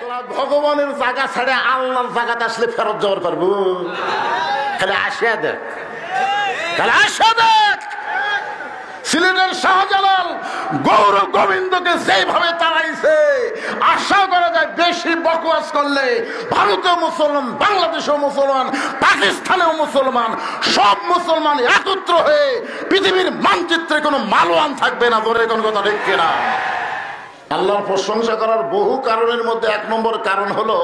তোরা ভগবানের জায়গা ছেড়ে আল্লাহর জায়গাতে আসলে ফেরত যাওয়ার পারবো? খালি আসিয়া দেখ, খালি আসিয়া দেখ। সিলেটের শাহজালাল গৌর গোবিন্দকে যেভাবে তাড়াইছে, আশা করা যায় বেশি বকওয়াজ করলে ভারতেও মুসলমান, বাংলাদেশেও মুসলমান, পাকিস্তানেও মুসলমান, সব মুসলমান একত্র হয়ে পৃথিবীর মানচিত্রে কোনো মালওয়ান থাকবে না। ধরে কোন কথা ঠিক কিনা? আল্লাহর প্রশংসা করার বহু কারণের মধ্যে এক নম্বর কারণ হলো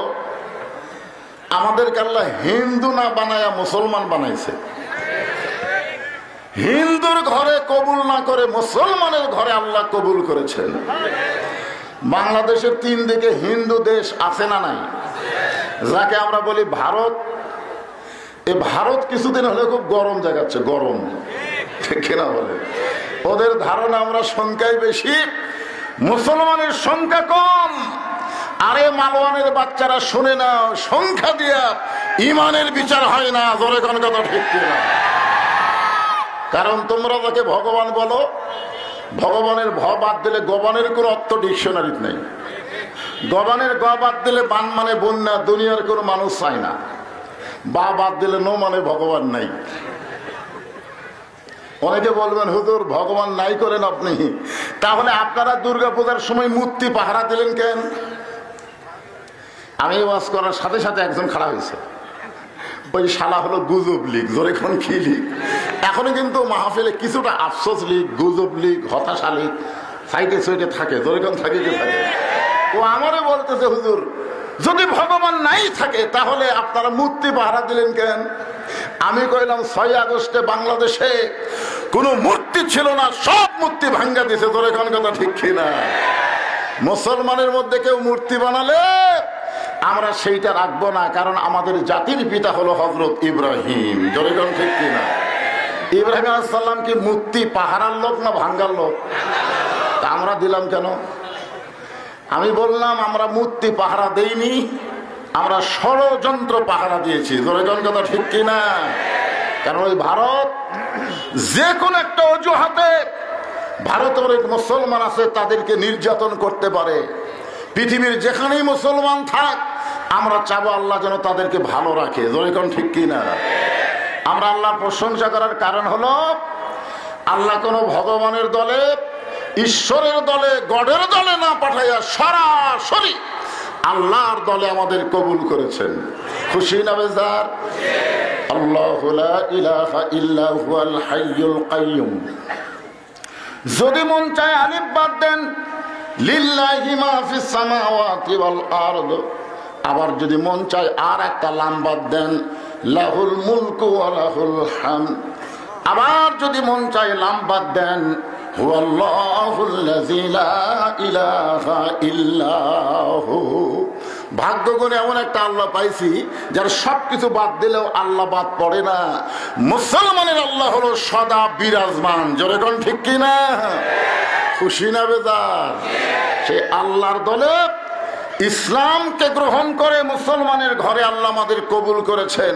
আমাদেরকে আল্লাহ হিন্দু না বানায়া মুসলমান বানাইছে। হিন্দুর ঘরে কবুল না করে মুসলমানের ঘরে আল্লাহ কবুল করেছেন। বাংলাদেশের 3 দিকে হিন্দু দেশ আছে না নাই? যাকে আমরা বলি ভারত। এই ভারত কিছুদিন হলে খুব গরম জায়গাচ্ছে, গরম, ঠিক কিনা বলে? ওদের ধারণা আমরা সংখ্যায় বেশি, মুসলমানের সংখ্যা কম। আরে মালওয়ানের বাচ্চারা শুনে না, সংখ্যা দিয়া ইমানের বিচার হয় না। জোরে কোন কথা ঠিক কিনা? কারণ তোমরা যাকে ভগবান বলো, ভগবানের ভ বাদ দিলে গবানের কোন অর্থ ডিকশনারিতে নেই। গবানের গ বাদ দিলে বান মানে বন্যা, দুনিয়ার কোন মানুষ চায় না। বা বাদ দিলে নো মানে ভগবান নাই। অনেকে বলবেন হুজুর ভগবান নাই করেন আপনি, তাহলে আপনারা দুর্গাপূজার সময় মূর্তি পাহারা দিলেন কেন? আমি ওয়াজ করার সাথে সাথে একজন খাড়া হয়েছে, ওই শালা হলো গুজব লীগ। জোরে কোন কি লীগ? এখনো কিন্তু মাহফিলে কিছুটা আফসোস লীগ, গুজব লীগ, হতাশা লীগ সাইডে সাইডে থাকে। জোরে কোন থাকে কি থাকে? ও আমারে বলতেছে হুজুর যদি ভগবান নাই থাকে তাহলে আপনারা মূর্তি পাহারা দিলেন কেন? আমি কইলাম 6 আগস্টে বাংলাদেশে কোনো মূর্তি ছিল না, সব মূর্তি ভাঙ্গা দিছে। জোরে কোন কথা ঠিক কিনা? মুসলমানের মধ্যে কেউ মূর্তি বানালে আমরা সেইটা রাখবো না, কারণ আমাদের জাতির পিতা হলো হযরত ইব্রাহিম। জোরে কোন ঠিক কিনা? ইব্রাহিম আলাইহিস সালাম কি মূর্তি পাহারার লোক না ভাঙ্গার লোক? তা আমরা দিলাম কেন? আমি বললাম আমরা মূর্তি পাহারা দেইনি, আমরা ষড়যন্ত্র পাহারা দিয়েছি। জোরে কোন কথা ঠিক কিনা? কারণ ওই ভারত যে কোন একটা অজুহাতে ভারতের অনেক মুসলমান আছে তাদেরকে নির্যাতন করতে পারে। পৃথিবীর যেখানেই মুসলমান থাক আমরা চাবো আল্লাহ যেন তাদেরকে ভালো রাখে। জোরে কোন ঠিক কিনা? আমরা আল্লাহর প্রশংসা করার কারণ হলো আল্লাহ কোন ভগবানের দলে, ঈশ্বরের দলে, গডের দলে না পাঠাইয়া সরাসরি আল্লাহর দলে আমাদের কবুল করেছেন। খুশি না বেজার? আল্লাহু লা ইলাহা ইল্লা হুয়াল হাইয়ুল কাইয়ুম। যদি মন চায় আলিফ বাদ দেন লিল্লাহি মা ফিস সামাওয়াতি ওয়াল আরদ। আবার যদি মন চায় আর একটা লাম বাদ দেন লাহুল মুলকু ওয়া লাহুল হামদ। আবার যদি মন চায় লাম বাদ দেন হুয়াল্লাহুল্লাযী লা ইলাহা ইল্লাহু। ভাগ্য করে এমন একটা আল্লাহ পাইছি যার সবকিছু বাদ দিলেও আল্লাহ বাদ পড়ে না। মুসলমানের আল্লাহ হলো সদা বিরাজমান। জোরে কোন ঠিক কিনা? খুশি না বেজার? সে আল্লাহর দলে ইসলামকে গ্রহণ করে মুসলমানের ঘরে আল্লাহ আমাদের কবুল করেছেন।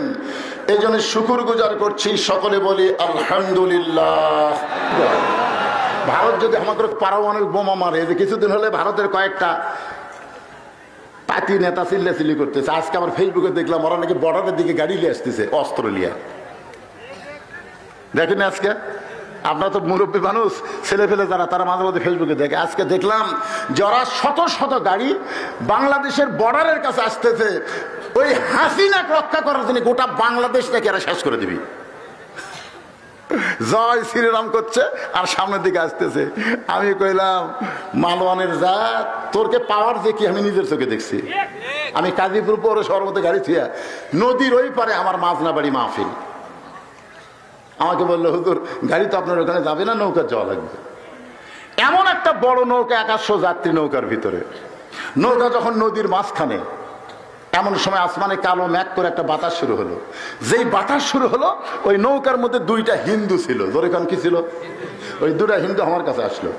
এই জন্য শুকর গুজার করছি। সকলে বলি আলহামদুলিল্লাহ। ভারত যদি আমাদের পারমাণবিক বোমা মারে, যে কিছুদিন হলে ভারতের কয়েকটা পাতি নেতা চিল্লাচিল্লি করতেছে। আজকে আমার ফেসবুকে দেখলাম ওরা নাকি বর্ডারের দিকে গাড়ি নিয়ে আসতেছে, অস্ত্র নিয়ে। দেখেন আজকে আপনারা তো মুরব্বী মানুষ, ছেলে ফেলে যারা, তারা মাঝে মাঝে ফেসবুকে দেখে। আজকে দেখলাম যারা শত শত গাড়ি বাংলাদেশের বর্ডারের কাছে আসতেছে, ওই হাসিনাকে রক্ষা করার জন্য গোটা বাংলাদেশ নাকি এরা শেষ করে দিবি। জয় শ্রীরাম করছে আর সামনের দিকে আসতেছে। আমি কইলাম মালওয়ানের জাত, তোরকে পাওয়ার যে কি আমি নিজের চোখে দেখছি। আমি কাজীপুর পৌর সর্বতে গাড়ি থিয়া নদীর ওই পারে আমার মাঝনা বাড়ি মাহফিল। আমাকে বললো হুজুর গাড়ি তো আপনার ওখানে যাবে না, নৌকা যাওয়া লাগবে। এমন একটা বড় নৌকা, 100 যাত্রী নৌকার ভিতরে। নৌকা যখন নদীর মাঝখানে, এমন সময় আসমানে কালো মেঘ করে একটা বাতাস শুরু হলো। যেই বাতাস শুরু হলো ওই নৌকার মধ্যে 2টা হিন্দু ছিল। ধরে কারণ কি ছিল? ওই 2টা হিন্দু আমার কাছে আসলো।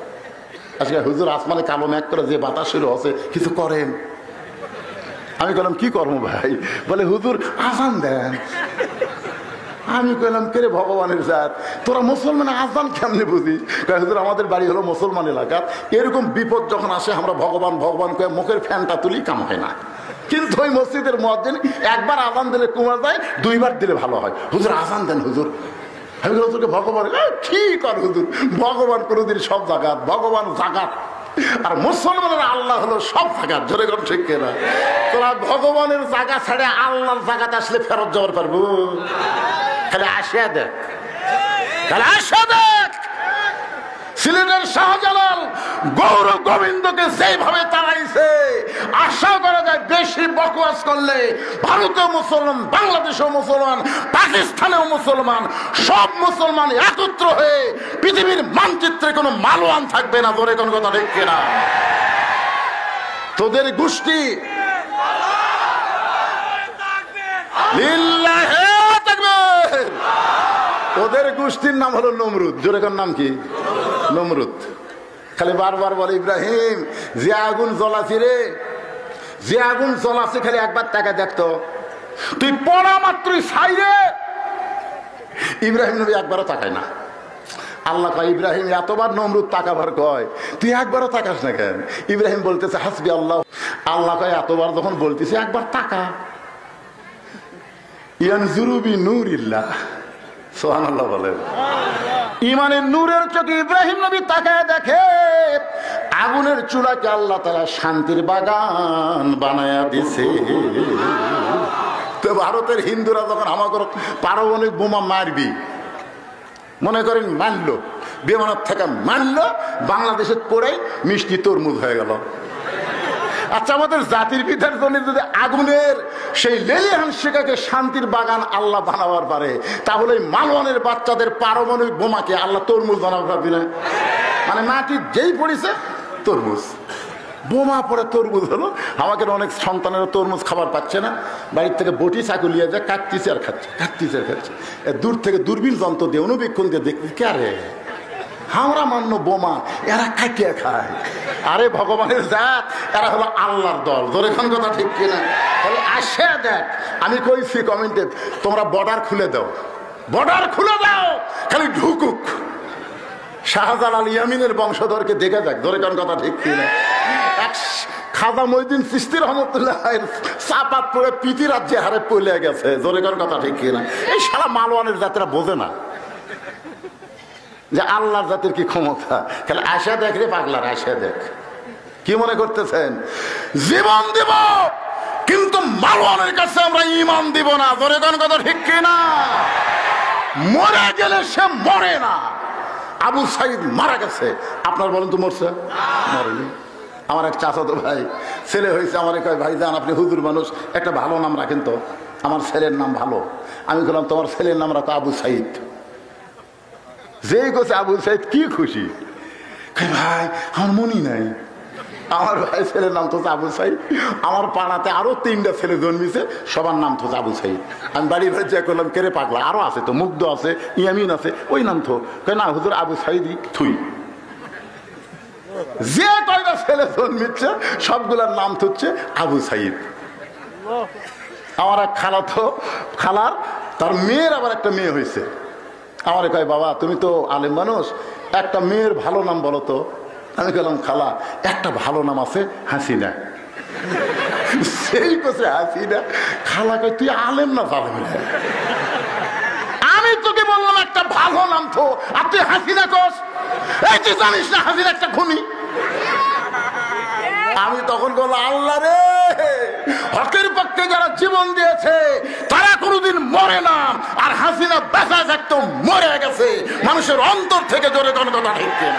আজকে হুজুর আসমানে কালো মেঘ করে যে বাতাস শুরু হচ্ছে কিছু করেন। আমি বললাম কি করবো ভাই? বলে হুজুর আজান দেন। আমি কইলাম কে রে ভগবানের জাত, তোরা মুসলমান আজান কেমনে বুঝিস? হুজুর আমাদের বাড়ি হলো মুসলমান এলাকা, এরকম বিপদ যখন আসে আমরা ভগবান ভগবান করে মুখের ফ্যানটা তুলি, কাম হয় না। কিন্তু ওই মসজিদের মুয়াজ্জিন একবার আজান দিলে কমে যায়, দুইবার দিলে ভালো হয়। হুজুর আজান দেন হুজুর। আমি হুজুরকে ভগবান কি কর হুজুর, ভগবান কোনোদিন সব জায়গাত, ভগবান জাগাত, আর মুসলমানের আল্লাহ হলো সব জায়গাত। জোরে কোন ঠিক কিনা? তোরা ভগবানের জায়গা ছেড়ে আল্লাহর জায়গাতে আসলে ফেরত যাওয়ার পারবো? খালি আসিয়া দেখ, খালি আসিয়া দেখ। সিলেটের শাহজালাল গৌর গোবিন্দকে যেভাবে তাড়াইছে, আশা করা যায় বেশি বকওয়াজ করলে ভারতেও মুসলমান, বাংলাদেশেও মুসলমান, পাকিস্তানেও মুসলমান, সব মুসলমান একত্র হয়ে পৃথিবীর মানচিত্রে কোনো মালওয়ান থাকবে না। ধরে কোন কথা ঠিক কিনা? তোদের গোষ্ঠী লিল্লাহে তাকবীর, ওদের গোষ্ঠীর নাম হলো নমরুদ। জোরে কোন নাম কি? নমরুদ। খালি বারবার বলে ইব্রাহিম যে আগুন জ্বলাছি রে, যে আগুন জ্বলাছি, খালি একবার তাকে দেখতো, তুই পড়া মাত্রই ছাই রে। ইব্রাহিম নবী একবারও তাকায় না। আল্লাহ কয় ইব্রাহিম এতবার নমরুদ তাকাবার কয়, তুই একবারও তাকাস না কেন? ইব্রাহিম বলতেছে হাসবি আল্লাহ। আল্লাহ কয় এতবার যখন বলতেছে একবার তাকা। ইয়ানজুরু বিনূরিল্লাহ, সুবহানাল্লাহ বলেন। ইমানের নূরের চোখে ইব্রাহিম নবী তাকায় দেখে আগুনের চুলাকে আল্লাহ তাআলা শান্তির বাগান বানায়া দিছে। তো ভারতের হিন্দুরা যখন আমাকে পারমাণবিক বোমা মারবি, মনে করেন মানলো, বিমানের থেকে মানলো, বাংলাদেশে পড়ে মিষ্টি তরমুজ হয়ে গেল। আচ্ছা, আমাদের জাতির পিতার জন্য যদি আগুনের সেই লেলিহান শিখাকে শান্তির বাগান আল্লাহ বানাবার পারে, তাহলে মালওয়ানের বাচ্চাদের পারমাণবিক বোমাকে আল্লাহ তরমুজ বানাবার পারবি না? মানে মাটি যেই পড়েছে তরমুজ, বোমা পড়ে তরমুজ হলো। আমাকে অনেক সন্তানেরা তরমুজ খাবার পাচ্ছে না, বাড়ির থেকে বটি চাকু নিয়ে যায়, কাটতিছে আর খাচ্ছে, কাটতিছে আর খাচ্ছে। দূর থেকে দূরবীন যন্ত্র দিয়ে অনুবীক্ষণ দিয়ে দেখতে, কে রে হামরা মান্য বোমা, এরা কাটিয়ে খায়। আরে ভগবানের জাত, এরা হলো আল্লাহর দল। জোরে কোন কথা ঠিক কিনা? তাহলে আসে দেখ, আমি কইছি কমেন্টে, তোমরা বর্ডার খুলে দাও, বর্ডার খুলে দাও, খালি ঢুকুক। শাহজালাল ইয়ামিনের বংশধরকে দেখে যাক। জোরে কোন কথা ঠিক কিনা? খাজা মঈনুদ্দিন চিশতি রহমতুল্লাহ চাপাত পড়ে পিতি রাজ্যে হারে পড়ে গেছে। জোরে কোন কথা ঠিক কিনা? এই সারা মালওয়ানের জাতিরা বোঝে না যে আল্লাহর জাতির কি ক্ষমতা। তাহলে আশা দেখ রে পাগলার, আশা দেখ। কি মনে করতেছেন জীবন দিব, কিন্তু মালওয়ানের কাছে আমরা ঈমান দিব না। জোরে কোন কথা ঠিক কিনা? মরে গেলে সে মরে না। আবু সাইদ মারা গেছে, আপনার বলেন তো মরছে? মরেনি। আমার এক চাচাতো ভাই ছেলে হয়েছে, আমার কয় ভাই যান আপনি হুজুর মানুষ, একটা ভালো নাম রাখেন তো, আমার ছেলের নাম ভালো। আমি বললাম তোমার ছেলের নাম রাখো আবু সাইদ। যেই কোছে আবু সাইদ কি খুশি, ভাই আমার মনি নাই। আমার ভাই ছেলের নাম তো আবু সাইদ। আমার পাড়াতে আরো 3টা ছেলে জন্মিছে, সবার নাম তো আবু সাইদ। আমি বাড়ির ভাই চেক করলাম, কেড়ে পাগলা আরো আছে তো, মুগ্ধ আছে, ইয়ামিন আছে, ওই নাম তো না হুজুর আবু সাইদই থুই। যে কয়টা ছেলে জন্মিচ্ছে সবগুলার নাম হচ্ছে আবু সাইদ। আমার এক খালা তো খালার তার মেয়ের আবার একটা মেয়ে হয়েছে। আমার কয় বাবা তুমি তো আলেম মানুষ, একটা মেয়ের ভালো নাম বলো তো। আমি বললাম খালা একটা ভালো নাম আছে হাসিনা। সেই কোসে হাসিনা। খালা কয় তুই আলেম না জালেম? আমি তোকে বললাম একটা ভালো নাম তো, আর তুই হাসিনা কোস? এই তুই জানিস না হাসিনা একটা খুনি? আমি তখন বললাম আল্লাহ রে, হকের পক্ষে যারা জীবন দিয়েছে তারা কোনোদিন মরে না, আর হাসিনা বেঁচে থাকতেও মরে গেছে মানুষের অন্তর থেকে। জোরে কোন কথা ঠিক না?